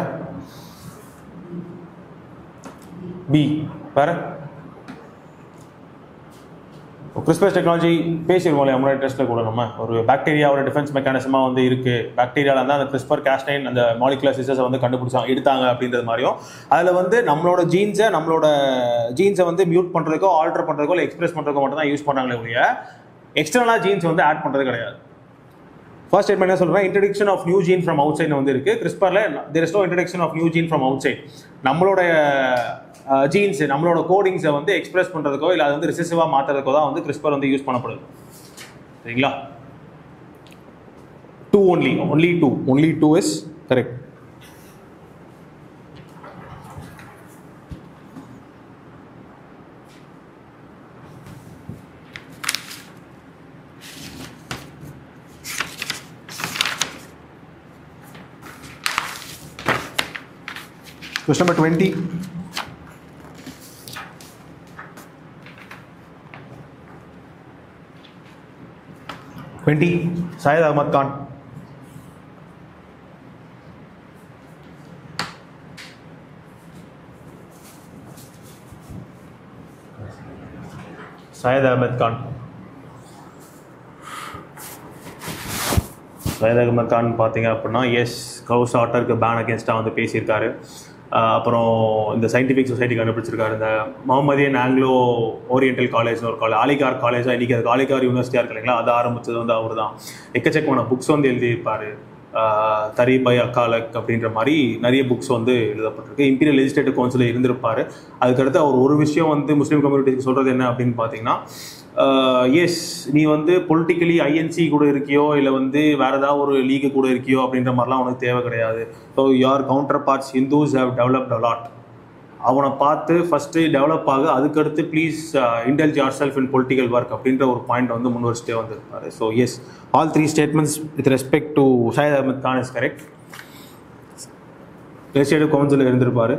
பி வேற கிறிஸ்பர் டெக்னாலஜி பேசிடுவோம் இல்லையா முன்னாடி டெஸ்ட்டில் கூட. நம்ம ஒரு பாக்டீரியாவோட டிஃபென்ஸ் மெக்கானிசமாக வந்து இருக்குது, பாக்டீரியாவில் தான் அந்த கிறிஸ்பர் கேஸ்டைன் அந்த மாலிகுலர் சிஸ்டர்ஸை வந்து கண்டுபிடிச்சாங்க எடுத்தாங்க அப்படின்றது மாதிரியும், அதில் வந்து நம்மளோட ஜீன்ஸை வந்து மியூட் பண்ணுறதுக்கோ ஆல்டர் பண்ணுறதுக்கோ இல்லை எக்ஸ்பிரஸ் பண்ணுறதுக்கோ மட்டும் தான் யூஸ் பண்ணுறாங்களே ஒழிய எக்ஸ்டர்னலாக ஜீன்ஸ் வந்து ஆட் பண்ணுறது கிடையாது. ஃபர்ஸ்ட் ஸ்டேட்மெண்ட் என்ன சொல்கிறேன், introduction of new gene from outside வந்து இருக்குது. கிறிஸ்பரில் there is no introduction of new gene from outside. நம்மளோட ஜீன்ஸ் நம்மளோட கோடிங்ஸை வந்து எக்ஸ்பிரஸ் பண்ணுறதுக்கோ இல்லை அது வந்து ரிசெசிவாக மாற்றுறதுக்கோ தான் வந்து கிறிஸ்பர் வந்து யூஸ் பண்ணப்படுது. சரிங்களா? 2 only 2 is correct. Question number 20. Syed Ahmad Khan. Syed Ahmad Khan. Syed Ahmad Khan பார்த்தீங்க அப்படின்னா எஸ் கவுஸ் ஆட்டருக்கு பேன் அகேன்ஸ்டாக வந்து பேசியிருக்காரு. அப்புறம் இந்த சயின்டிஃபிக் சொசைட்டி கண்டுபிடிச்சிருக்காரு. இந்த முகமதியன் ஆங்கிலோ ஓரியன்டல் காலேஜ்னு ஒரு காலேஜ், ஆலிகார் காலேஜாக இன்றைக்கி அது ஆலிகார் யூனிவர்சிட்டியாக இருக்கு இல்லைங்களா, அதை ஆரம்பித்தது வந்து அவர் தான். எக்கச்சக்கமான புக்ஸ் வந்து எழுதியிருப்பார். தரீபை அக்காலக் அப்படின்ற மாதிரி நிறைய புக்ஸ் வந்து எழுதப்பட்டிருக்கு. இம்பீரியல் லெஜிஸ்லேட்டிவ் கவுன்சிலில் இருந்திருப்பார். அதுக்கடுத்து அவர் ஒரு விஷயம் வந்து முஸ்லீம் கம்யூனிட்டிக்கு சொல்கிறது என்ன அப்படின்னு பார்த்தீங்கன்னா, எஸ் நீ வந்து பொலிட்டிக்கலி ஐஎன்சி கூட இருக்கியோ இல்லை வந்து வேறு ஏதாவது ஒரு லீகு கூட இருக்கியோ அப்படின்ற மாதிரிலாம் உனக்கு தேவை கிடையாது. So your counterparts Hindus have developed a lot. அவனை பார்த்து ஃபஸ்ட்டு டெவலப் ஆக, அதுக்கடுத்து please indulge yourself in political work அப்படின்ற ஒரு பாயிண்ட் வந்து முன் வச்சுட்டே வந்திருப்பார். So yes all 3 statements with respect to Syed Ahmad Khan is correct. Legislative கவுன்சிலில் இருந்திருப்பார்.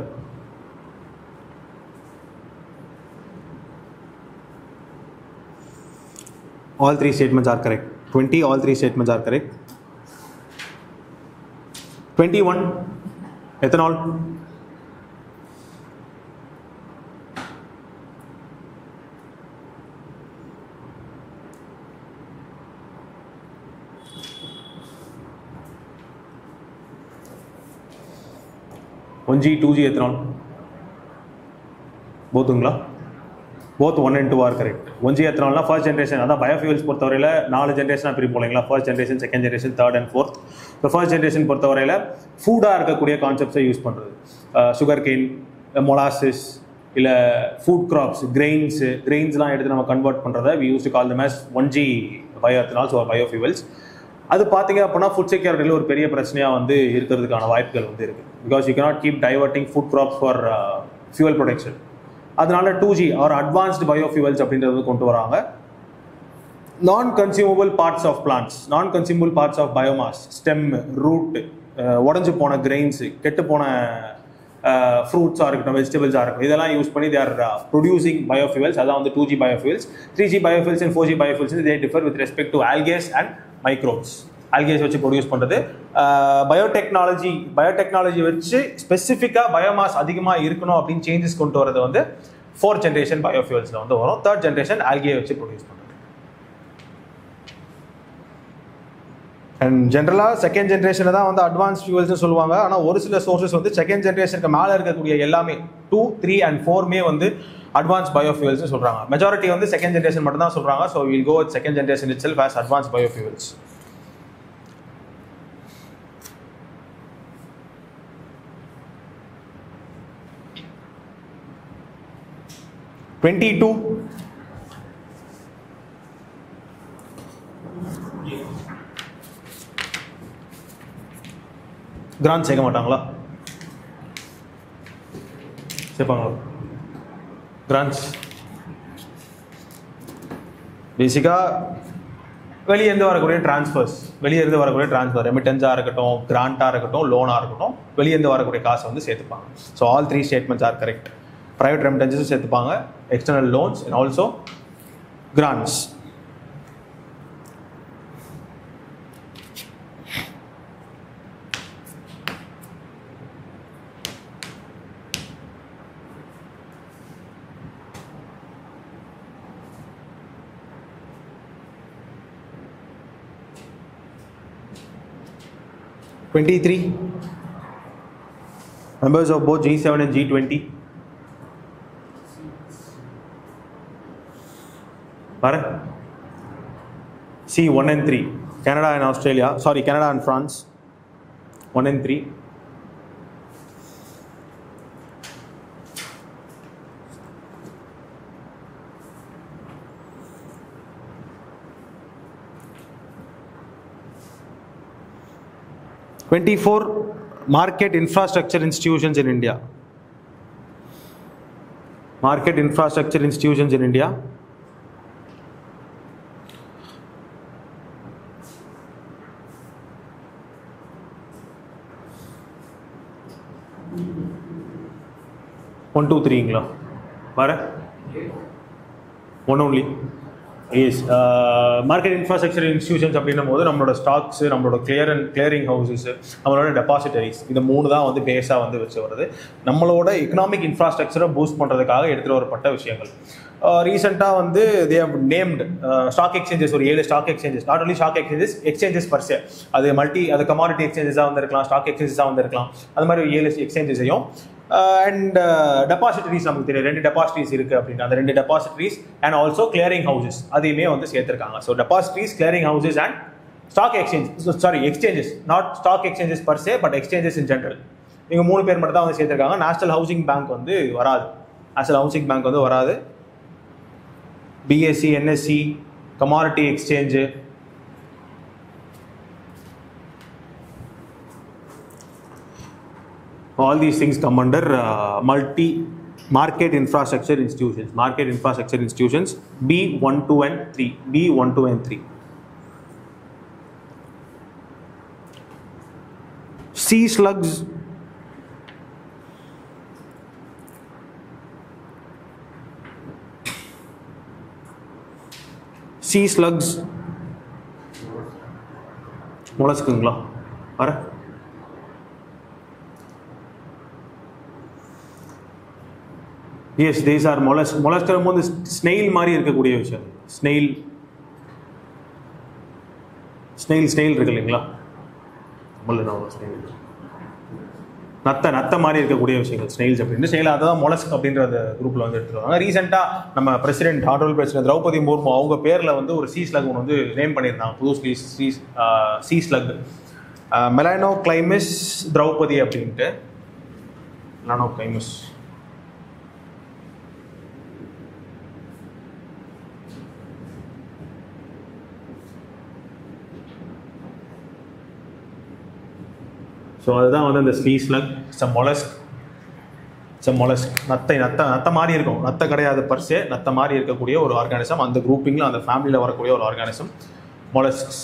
All 3 statements are correct. 20, all 3 statements are correct. 21, ethanol. One G, 2G ethanol. Both both 1 and 2 are correct. 1G ethanol first generation, அதான் biofuels பொறுத்தவரையில் 4 ஜென்ரேஷனாக பிரிப்போம் இல்லைங்களா, first generation, second generation, third and fourth. இப்போ first generation பொறுத்தவரையில் ஃபுட்டாக இருக்கக்கூடிய கான்செப்ட்ஸை use பண்ணுறது, sugar gain, molasses இல்லை ஃபுட் கிராப்ஸ், கிரெயின்ஸ்லாம் எடுத்து நம்ம கன்வெர்ட் பண்ணுறதை we used to call them as 1G bioethanols or biofuels. அது பார்த்தீங்க அப்படின்னா ஃபுட் செக்யூரிட்டியில் ஒரு பெரிய பிரச்சனையாக வந்து இருக்கிறதுக்கான வாய்ப்புகள் வந்து இருக்குது. Because you cannot keep diverting food crops for fuel production. அதனால 2G ஆர் அட்வான்ஸ்டு பயோஃபியூவல்ஸ் அப்படின்றது வந்து கொண்டு வராங்க. நான் கன்சியூமபிள் பார்ட்ஸ் ஆஃப் பிளான்ட்ஸ், நான் consumable parts of biomass, stem, root, உடஞ்சி போன கிரெயின்ஸு, கெட்டு போன ஃப்ரூட்ஸாக இருக்கட்டும், வெஜிடபிள்ஸாக இருக்கட்டும், இதெல்லாம் யூஸ் பண்ணி தேர் ப்ரொடியூசிங் பயோஃபியூவல்ஸ். அதான் வந்து 2G biofuels. 3G biofuels and 4G biofuels they differ with respect to algaes and microbes. Algaes வச்சு ப்ரொடியூஸ் பண்ணுறது. பயோடெக்னாலஜி வச்சு ஸ்பெசிஃபிக்காக பயோமாஸ் அதிகமாக இருக்கணும் அப்படின்னு சேஞ்சஸ் கொண்டு வரது வந்து 4th ஜென்ரேஷன் பயோஃபியூவல்ஸில் வந்து வரும். 3rd ஜென்ரேஷன் ஆல்கே வச்சு ப்ரொடியூஸ் பண்ணுறது. அண்ட் ஜென்ரலாக செகண்ட் ஜென்ரேஷனில் தான் வந்து அட்வான்ஸ் ஃபியூவல்ஸ்னு சொல்லுவாங்க. ஆனால் ஒரு சில சோர்ஸஸ் வந்து செகண்ட் ஜென்ரேஷனுக்கு மேலே இருக்கக்கூடிய எல்லாமே 2, 3 and 4 வந்து அட்வான்ஸ் பயோஃபியூவல்ஸ்னு சொல்கிறாங்க. மெஜாரிட்டி வந்து செகண்ட் ஜென்ரேஷன் மட்டும் தான் சொல்கிறாங்க. So will go with second generation itself as advance biofuels. Grant சேர்க்க மாட்டாங்களா? சேர்ப்பாங்களா? கிராண்ட்ஸ் பேசிக்காக வெளியேருந்து வரக்கூடிய ட்ரான்ஸ்ஃபர்ஸ், வெளியேருந்து வரக்கூடிய ட்ரான்ஸ்ஃபர், ரெமிட்டன்ஸாக இருக்கட்டும், கிராண்டாக இருக்கட்டும், லோனாக இருக்கட்டும், வெளியேருந்து வரக்கூடிய காசை வந்து சேர்த்துப்பாங்க. So all 3 statements are correct. Private ரெமிட்டன்ஸும் சேர்த்துப்பாங்க, external loans and also grants. (23) members of both G7 and G20. C 1 and 3. Canada and Australia. Sorry, Canada and France. 1 and 3. (24) market infrastructure institutions in India. Market infrastructure institutions in India. One, two, three. Where? One only. Yes. Market infrastructure institutions அப்படின்னும் போது நம்மளோட stocks, நம்மளோட clearing houses, நம்மளோட depositories, இந்த 3 தான் வந்து பேஸாக வந்து வச்சு வருது. நம்மளோட எக்கனாமிக் இன்ஃப்ராஸ்ட்ரக்சரை பூஸ்ட் பண்ணுறதுக்காக எடுத்துகிட்டு வரப்பட்ட விஷயங்கள். ரீசெண்டாக வந்து they have named stock exchanges, ஒரு 7 stock exchanges. Not only stock exchanges per, se அது கமாடிட்டி எக்ஸ்சேஞ்சஸாக வந்திருக்கலாம், ஸ்டாக் எக்ஸ்சேஞ்சஸாக வந்திருக்கலாம். அது மாதிரி 7 எக்ஸ்சேஞ்சஸையும் அண்ட் டெபாசிட்டரிஸ் நமக்கு தெரியும், 2 டெபாசிட்டரிஸ் இருக்குது அப்படின்னா அந்த 2 depositories and also clearing houses அதையுமே வந்து சேர்த்துருக்காங்க. So depositories, clearing houses and stock exchanges, not stock exchanges per se but exchanges in general. இவங்க 3 பேர் மட்டும் தான் வந்து சேர்த்துருக்காங்க. நேஷனல் ஹவுசிங் பேங்க் வந்து வராது. BSc, NSC, commodity exchange, all these things come under market infrastructure institutions. Market infrastructure institutions B1, 2 and 3. B1, 2 and 3. Sea slugs. Sea slugs. mollusks-ங்களா? வர yes, these are mollusks. Mollusks வந்து snail மாதிரி இருக்கக்கூடிய விஷயம். Snail இருக்கு இல்லைங்களா? நத்த மாதிரி இருக்கக்கூடிய விஷயங்கள் ஸ்னெயில்ஸ் அப்படின்னு. ஸ்னெயில் அதான் மொலஸ்க் அப்படின்ற அந்த குரூப்பில் வந்து எடுத்துருவாங்க. ரீசெண்டாக நம்ம ஆனரபிள் பிரசிடென்ட் திரௌபதி முர்மு அவங்க பேரில் வந்து ஒரு சீ ஸ்லக் ஒன்று வந்து நேம் பண்ணியிருந்தாங்க, புது சீ ஸ்லக் மெலானோக்ளைமிஸ் திரௌபதி அப்படின்ட்டு. மெலானோக்ளைமிஸ் ஸோ அதுதான் வந்து அந்த ஸ்லீ ஸ்லக். மொலஸ்க் நத்த மாதிரி இருக்கும். நத்த கிடையாது பர்சே, நத்த மாதிரி இருக்கக்கூடிய ஒரு ஆர்கானிசம். அந்த குரூப்பிங்கில் அந்த ஃபேமிலியில் வரக்கூடிய ஒரு ஆர்கானிசம் மொலஸ்க்ஸ்.